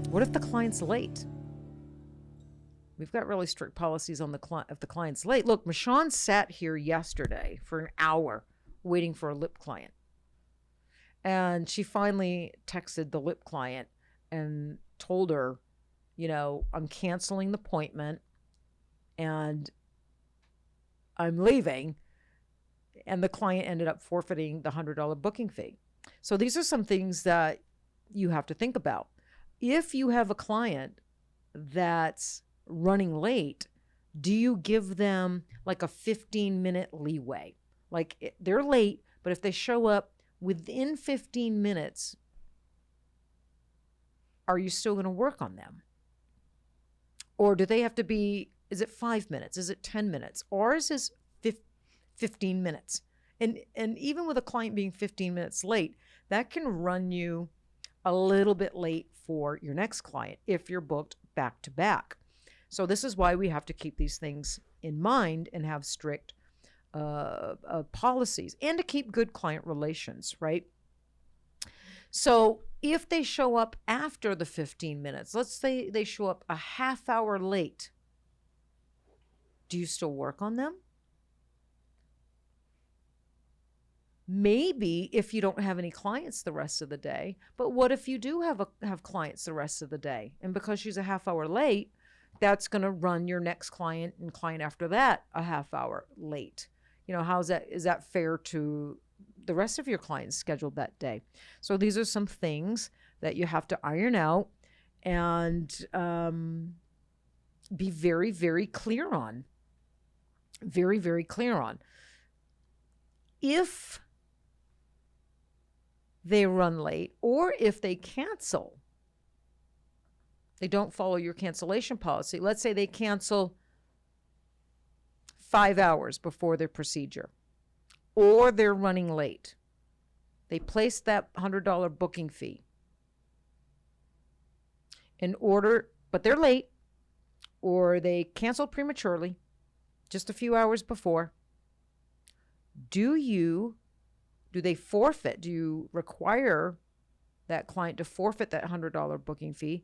What if the client's late? We've got really strict policies on if the client's late. Look, Michonne sat here yesterday for an hour waiting for a lip client. And she finally texted the lip client and told her, I'm canceling the appointment and I'm leaving. And the client ended up forfeiting the $100 booking fee. So these are some things that you have to think about. If you have a client that's running late, do you give them like a 15-minute leeway? Like they're late, but if they show up within 15 minutes, are you still going to work on them? Or do they have to be, is it 5 minutes? Is it 10 minutes? Or is this 15 minutes? And even with a client being 15 minutes late, that can run you a little bit late for your next client if you're booked back to back. So this is why we have to keep these things in mind and have strict policies and to keep good client relations, right? So if they show up after the 15 minutes, let's say they show up a half hour late, do you still work on them? Maybe if you don't have any clients the rest of the day, but what if you do have clients the rest of the day? And because she's a half hour late, that's going to run your next client and client after that a half hour late. Is that fair to the rest of your clients scheduled that day? So these are some things that you have to iron out and be very, very clear on. Very, very clear on. If they run late or if they cancel, they don't follow your cancellation policy. Let's say they cancel 5 hours before their procedure, or they're running late. They place that $100 booking fee but they're late, or they cancel prematurely just a few hours before. Do they forfeit? Do you require that client to forfeit that $100 booking fee?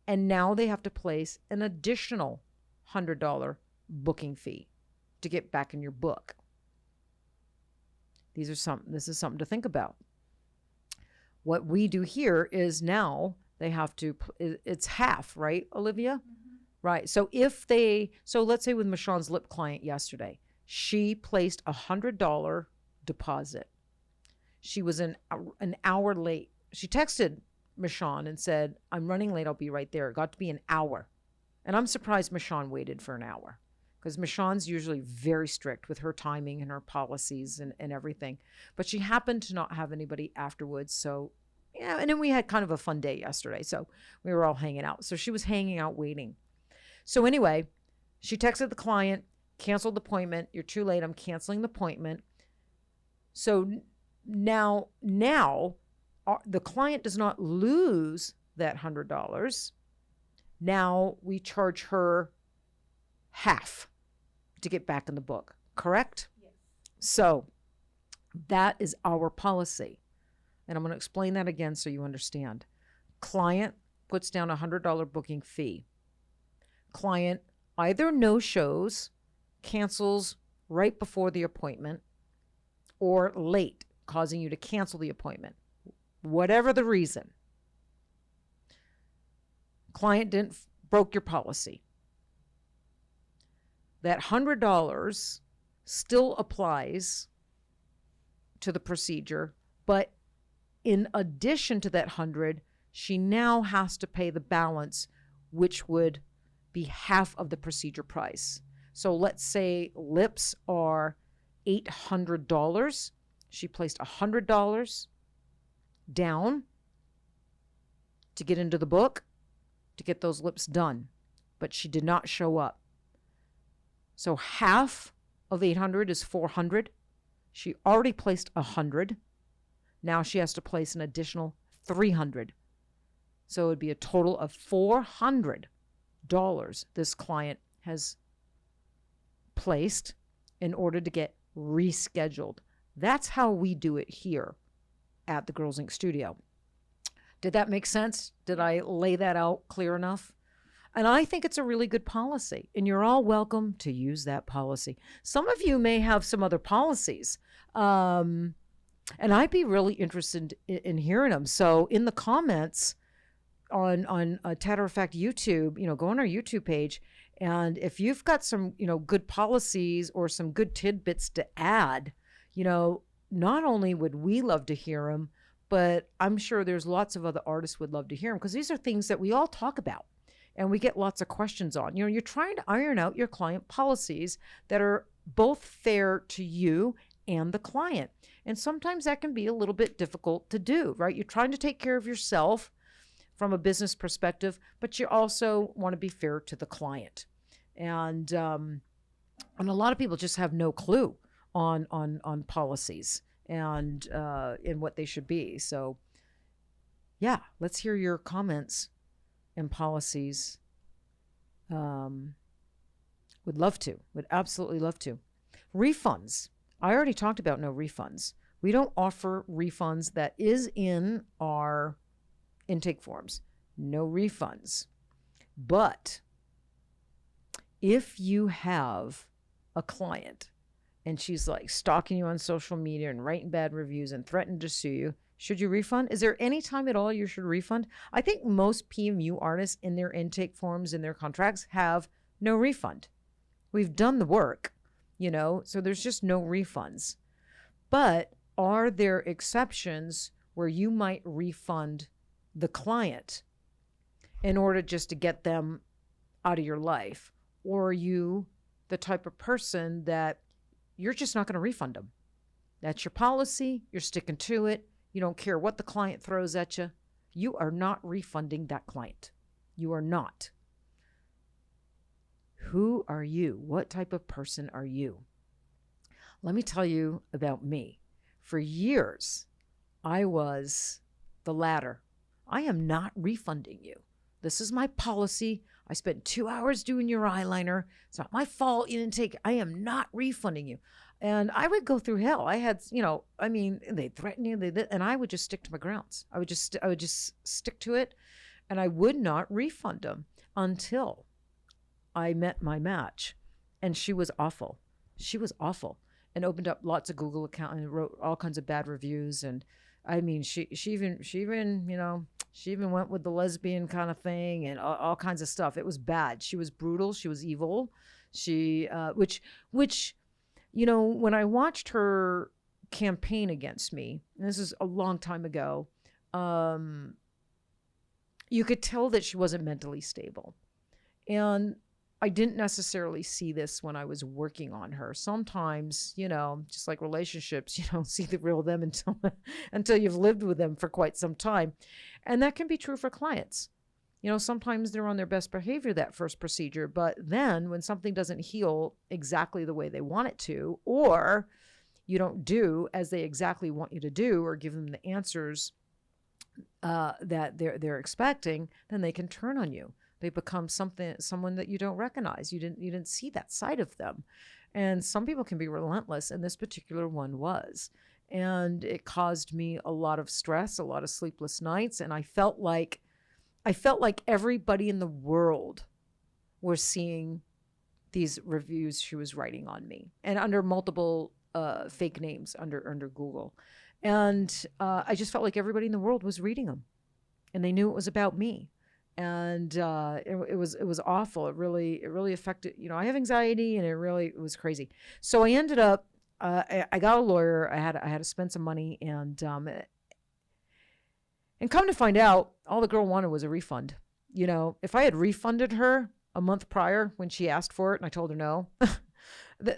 And now they have to place an additional $100 booking fee to get back in your book. This is something to think about. What we do here is now they have to, it's half, right, Olivia? Mm-hmm. Right. So let's say with Michonne's lip client yesterday, she placed a $100 deposit. She was an hour late. She texted Michonne and said, I'm running late. I'll be right there. It got to be an hour. And I'm surprised Michonne waited for an hour, because Michonne's usually very strict with her timing and her policies and everything. But she happened to not have anybody afterwards. So, yeah. And then we had kind of a fun day yesterday. So we were all hanging out. So she was hanging out waiting. So anyway, she texted the client, canceled the appointment. You're too late. I'm canceling the appointment. So now the client does not lose that $100. Now we charge her half to get back in the book, correct? Yes. So that is our policy. And I'm going to explain that again so you understand. Client puts down a $100 booking fee. Client either no-shows, cancels right before the appointment, or late, causing you to cancel the appointment. Whatever the reason. Client broke your policy. That $100 still applies to the procedure, but in addition to that $100, she now has to pay the balance, which would be half of the procedure price. So let's say lips are $800. She placed $100 down to get into the book, to get those lips done, but she did not show up. So half of 800 is 400. She already placed 100. Now she has to place an additional 300. So it would be a total of $400 this client has placed in order to get rescheduled. That's how we do it here at the Girlz Inc. studio. Did that make sense? Did I lay that out clear enough? And I think it's a really good policy, and you're all welcome to use that policy. Some of you may have some other policies, and I'd be really interested in hearing them. So in the comments on Tatter-a-fact YouTube, go on our YouTube page, and if you've got some, good policies or some good tidbits to add, not only would we love to hear them, but I'm sure there's lots of other artists would love to hear them, because these are things that we all talk about and we get lots of questions on. You're trying to iron out your client policies that are both fair to you and the client. And sometimes that can be a little bit difficult to do, right? You're trying to take care of yourself from a business perspective, but you also want to be fair to the client. And a lot of people just have no clue on policies and in what they should be. So yeah, let's hear your comments and policies. Would love to, would absolutely love to. Refunds. I already talked about no refunds. We don't offer refunds. That is in our intake forms. No refunds. But if you have a client and she's like stalking you on social media and writing bad reviews and threatening to sue you, should you refund? Is there any time at all you should refund? I think most PMU artists in their intake forms, in their contracts, have no refund. We've done the work, so there's just no refunds. But are there exceptions where you might refund the client in order just to get them out of your life? Or are you the type of person that you're just not going to refund them? That's your policy. You're sticking to it. You don't care what the client throws at you. You are not refunding that client. You are not. Who are you? What type of person are you? Let me tell you about me. For years, I was the latter. I am not refunding you. This is my policy. I spent 2 hours doing your eyeliner. It's not my fault you didn't take it. I am not refunding you. And I would go through hell. I had, they threatened you, and I would just stick to my grounds. I would just stick to it, and I would not refund them until I met my match. And she was awful. She was awful, and opened up lots of Google accounts and wrote all kinds of bad reviews. And I mean, she even went with the lesbian kind of thing and all kinds of stuff. It was bad. She was brutal. She was evil. She, which, when I watched her campaign against me, and this is a long time ago, you could tell that she wasn't mentally stable. And I didn't necessarily see this when I was working on her. Sometimes, just like relationships, you don't see the real them until you've lived with them for quite some time. And that can be true for clients. Sometimes they're on their best behavior that first procedure, but then when something doesn't heal exactly the way they want it to, or you don't do as they exactly want you to do, or give them the answers that they're expecting, then they can turn on you. They become someone that you don't recognize. You didn't see that side of them. And some people can be relentless, and this particular one was. And it caused me a lot of stress, a lot of sleepless nights, and I felt like everybody in the world was seeing these reviews she was writing on me, and under multiple fake names under Google. And I just felt like everybody in the world was reading them, and they knew it was about me. And it was awful. It really affected, I have anxiety, and it was crazy. So I ended up, I got a lawyer. I had to spend some money, and come to find out, all the girl wanted was a refund. If I had refunded her a month prior when she asked for it and I told her no,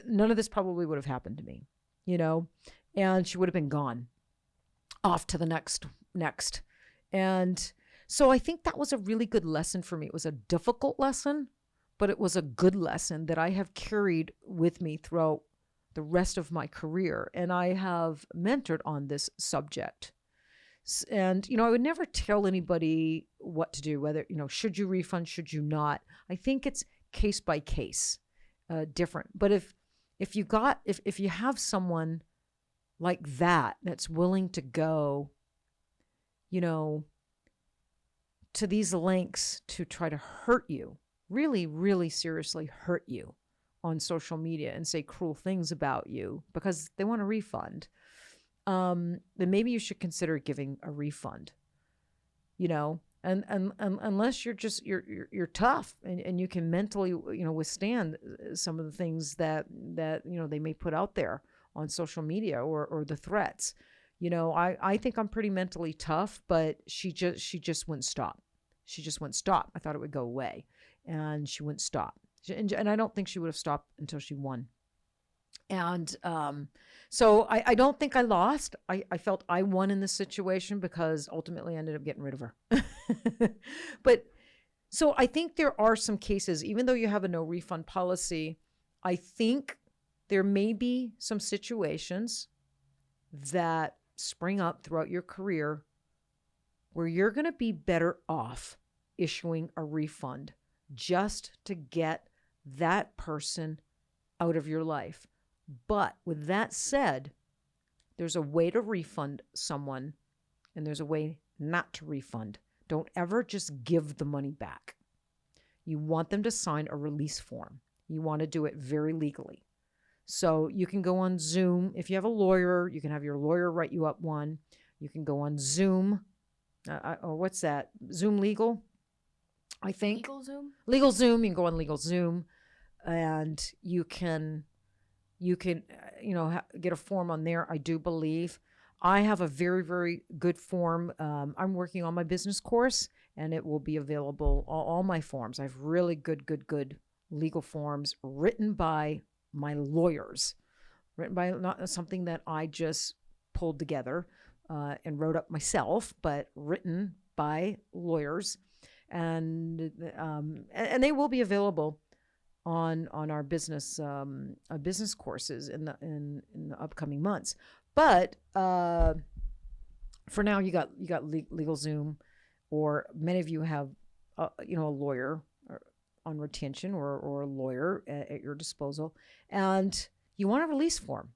none of this probably would have happened to me, and she would have been gone off to the next. And so I think that was a really good lesson for me. It was a difficult lesson, but it was a good lesson that I have carried with me throughout the rest of my career. And I have mentored on this subject. And, I would never tell anybody what to do, whether, should you refund, should you not? I think it's case by case, different. But if you have someone like that, that's willing to go, to these lengths to try to hurt you, really, really seriously hurt you on social media and say cruel things about you because they want a refund, then maybe you should consider giving a refund, you know, and unless you're tough and you can mentally, you know, withstand some of the things that, you know, they may put out there on social media or the threats. You know, I think I'm pretty mentally tough, but she just wouldn't stop. She just wouldn't stop. I thought it would go away, and she wouldn't stop. And I don't think she would have stopped until she won. And so I don't think I lost. I felt I won in this situation because ultimately I ended up getting rid of her. But so I think there are some cases, even though you have a no refund policy, I think there may be some situations that spring up throughout your career where you're going to be better off issuing a refund just to get that person out of your life. But with that said, there's a way to refund someone and there's a way not to refund. Don't ever just give the money back. You want them to sign a release form. You want to do it very legally. So you can go on Zoom. If you have a lawyer, you can have your lawyer write you up one. You can go on Zoom. Or what's that? Zoom Legal, I think. Legal Zoom? Legal Zoom. You can go on Legal Zoom. And you can you know, get a form on there, I do believe. I have a very, very good form. I'm working on my business course, and it will be available, all my forms. I have really good legal forms written by my lawyers, written by not something that I just pulled together and wrote up myself, but written by lawyers. And they will be available on our business courses in the upcoming months. But for now, you got Legal Zoom, or many of you have you know, a lawyer on retention or a lawyer at your disposal, and you want a release form.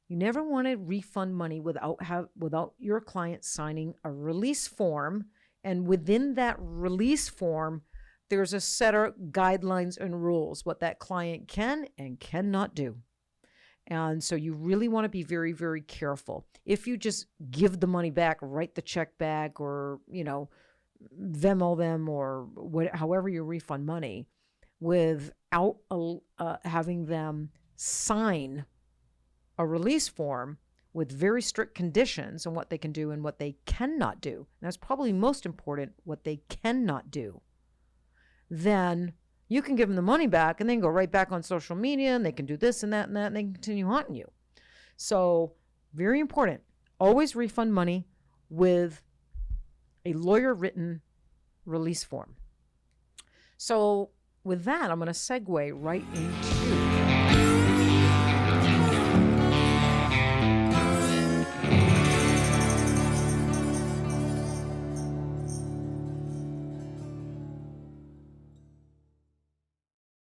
You never want to refund money without your client signing a release form, and within that release form, there's a set of guidelines and rules, what that client can and cannot do. And so you really want to be very, very careful. If you just give the money back, write the check back, or, you know, Venmo them, or however you refund money, without having them sign a release form with very strict conditions on what they can do and what they cannot do. And that's probably most important, what they cannot do. Then you can give them the money back and then go right back on social media, and they can do this and that and that, and they can continue haunting you. So very important. Always refund money with a lawyer-written release form. So with that, I'm going to segue right into